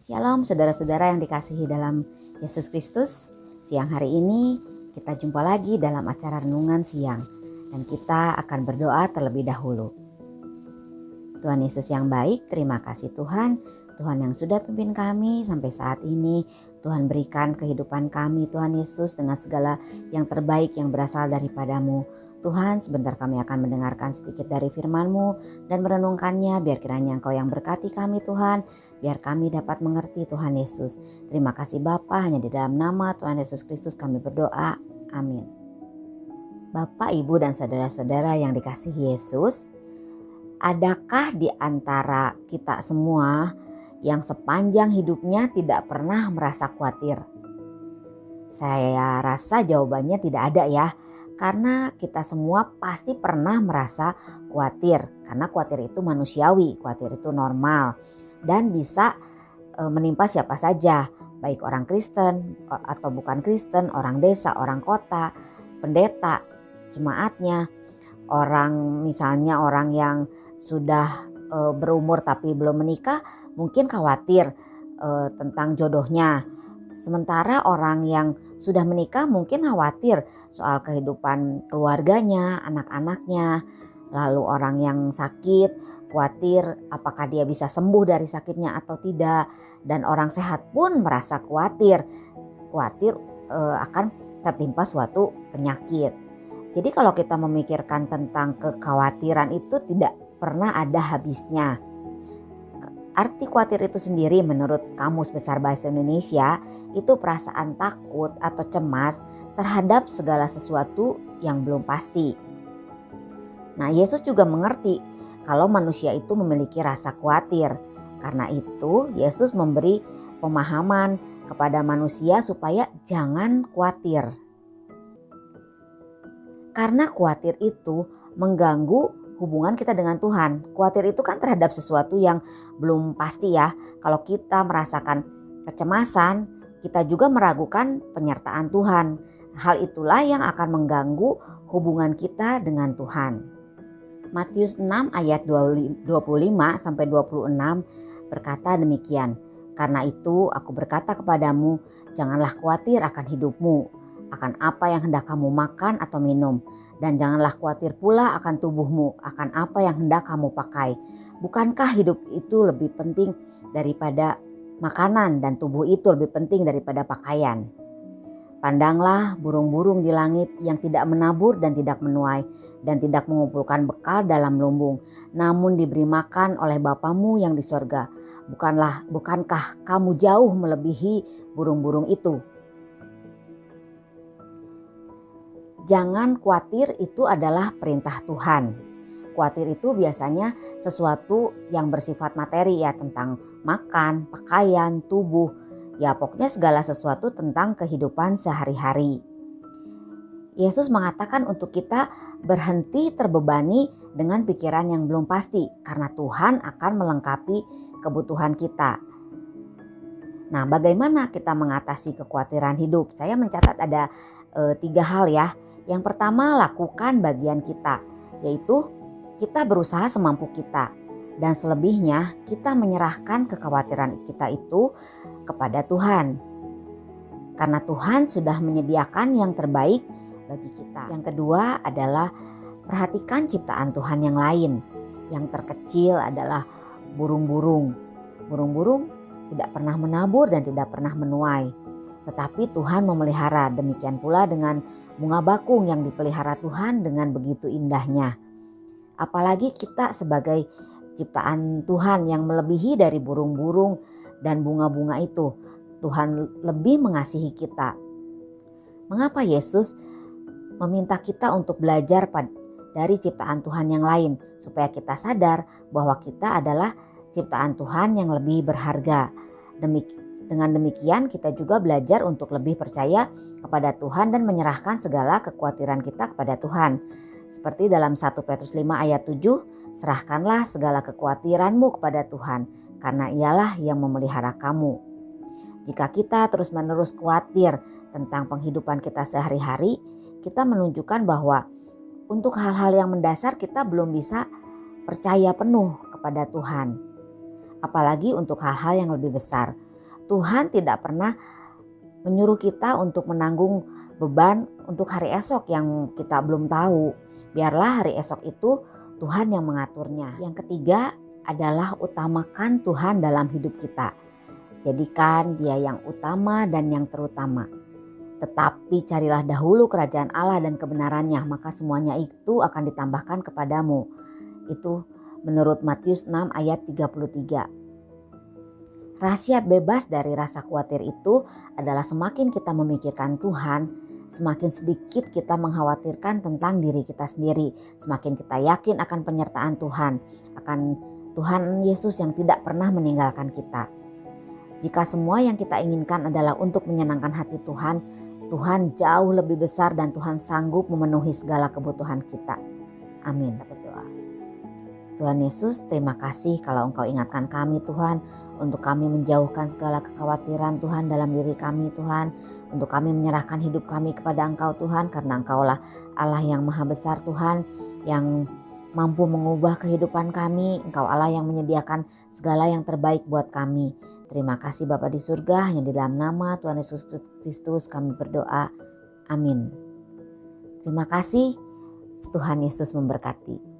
Shalom saudara-saudara yang dikasihi dalam Yesus Kristus. Siang hari ini kita jumpa lagi dalam acara renungan siang. Dan kita akan berdoa terlebih dahulu. Tuhan Yesus yang baik, terima kasih Tuhan. Tuhan yang sudah pimpin kami sampai saat ini. Tuhan berikan kehidupan kami Tuhan Yesus dengan segala yang terbaik yang berasal daripadamu. Tuhan, sebentar kami akan mendengarkan sedikit dari firman-Mu dan merenungkannya. Biar kiranya Engkau yang berkati kami Tuhan, biar kami dapat mengerti Tuhan Yesus. Terima kasih Bapa, hanya di dalam nama Tuhan Yesus Kristus kami berdoa. Amin. Bapak, Ibu dan saudara-saudara yang dikasihi Yesus, adakah di antara kita semua yang sepanjang hidupnya tidak pernah merasa khawatir? Saya rasa jawabannya tidak ada ya. Karena kita semua pasti pernah merasa khawatir. Karena khawatir itu manusiawi, khawatir itu normal. Dan bisa menimpa siapa saja. Baik orang Kristen atau bukan Kristen, orang desa, orang kota, pendeta, jemaatnya. Misalnya orang yang sudah berumur tapi belum menikah mungkin khawatir tentang jodohnya. Sementara orang yang sudah menikah mungkin khawatir soal kehidupan keluarganya, anak-anaknya. Lalu orang yang sakit khawatir apakah dia bisa sembuh dari sakitnya atau tidak. Dan orang sehat pun merasa khawatir akan tertimpa suatu penyakit. Jadi kalau kita memikirkan tentang kekhawatiran itu tidak pernah ada habisnya. Arti khawatir itu sendiri menurut Kamus Besar Bahasa Indonesia itu perasaan takut atau cemas terhadap segala sesuatu yang belum pasti. Nah, Yesus juga mengerti kalau manusia itu memiliki rasa khawatir. Karena itu Yesus memberi pemahaman kepada manusia supaya jangan khawatir. Karena khawatir itu mengganggu hubungan kita dengan Tuhan. Khawatir itu kan terhadap sesuatu yang belum pasti ya. Kalau kita merasakan kecemasan, kita juga meragukan penyertaan Tuhan. Hal itulah yang akan mengganggu hubungan kita dengan Tuhan. Matius 6 ayat 25 sampai 26 berkata demikian. Karena itu aku berkata kepadamu, janganlah khawatir akan hidupmu, akan apa yang hendak kamu makan atau minum. Dan janganlah khawatir pula akan tubuhmu, akan apa yang hendak kamu pakai. Bukankah hidup itu lebih penting daripada makanan dan tubuh itu lebih penting daripada pakaian? Pandanglah burung-burung di langit yang tidak menabur dan tidak menuai dan tidak mengumpulkan bekal dalam lumbung, namun diberi makan oleh Bapamu yang di sorga. Bukankah kamu jauh melebihi burung-burung itu? Jangan khawatir itu adalah perintah Tuhan. Khawatir itu biasanya sesuatu yang bersifat materi ya, tentang makan, pakaian, tubuh. Ya pokoknya segala sesuatu tentang kehidupan sehari-hari. Yesus mengatakan untuk kita berhenti terbebani dengan pikiran yang belum pasti. Karena Tuhan akan melengkapi kebutuhan kita. Nah, bagaimana kita mengatasi kekhawatiran hidup? Saya mencatat ada 3 hal ya. Yang pertama, lakukan bagian kita, yaitu kita berusaha semampu kita. Dan selebihnya kita menyerahkan kekhawatiran kita itu kepada Tuhan. Karena Tuhan sudah menyediakan yang terbaik bagi kita. Yang kedua adalah perhatikan ciptaan Tuhan yang lain. Yang terkecil adalah burung-burung. Burung-burung tidak pernah menabur dan tidak pernah menuai. Tetapi Tuhan memelihara, demikian pula dengan bunga bakung yang dipelihara Tuhan dengan begitu indahnya. Apalagi kita sebagai ciptaan Tuhan yang melebihi dari burung-burung dan bunga-bunga itu. Tuhan lebih mengasihi kita. Mengapa Yesus meminta kita untuk belajar dari ciptaan Tuhan yang lain? Supaya kita sadar bahwa kita adalah ciptaan Tuhan yang lebih berharga. Dengan demikian kita juga belajar untuk lebih percaya kepada Tuhan dan menyerahkan segala kekhawatiran kita kepada Tuhan. Seperti dalam 1 Petrus 5 ayat 7, serahkanlah segala kekhawatiranmu kepada Tuhan karena ialah yang memelihara kamu. Jika kita terus-menerus khawatir tentang penghidupan kita sehari-hari, kita menunjukkan bahwa untuk hal-hal yang mendasar kita belum bisa percaya penuh kepada Tuhan. Apalagi untuk hal-hal yang lebih besar. Tuhan tidak pernah menyuruh kita untuk menanggung beban untuk hari esok yang kita belum tahu. Biarlah hari esok itu Tuhan yang mengaturnya. Yang ketiga adalah utamakan Tuhan dalam hidup kita. Jadikan Dia yang utama dan yang terutama. Tetapi carilah dahulu kerajaan Allah dan kebenarannya, maka semuanya itu akan ditambahkan kepadamu. Itu menurut Matius 6 ayat 33. Rahasia bebas dari rasa khawatir itu adalah semakin kita memikirkan Tuhan, semakin sedikit kita mengkhawatirkan tentang diri kita sendiri. Semakin kita yakin akan penyertaan Tuhan, akan Tuhan Yesus yang tidak pernah meninggalkan kita. Jika semua yang kita inginkan adalah untuk menyenangkan hati Tuhan, Tuhan jauh lebih besar dan Tuhan sanggup memenuhi segala kebutuhan kita. Amin. Berdoa. Tuhan Yesus, terima kasih kalau Engkau ingatkan kami Tuhan, untuk kami menjauhkan segala kekhawatiran Tuhan dalam diri kami Tuhan, untuk kami menyerahkan hidup kami kepada Engkau Tuhan, karena Engkaulah Allah yang maha besar Tuhan, yang mampu mengubah kehidupan kami. Engkau Allah yang menyediakan segala yang terbaik buat kami. Terima kasih Bapa di surga, hanya di dalam nama Tuhan Yesus Kristus kami berdoa. Amin. Terima kasih, Tuhan Yesus memberkati.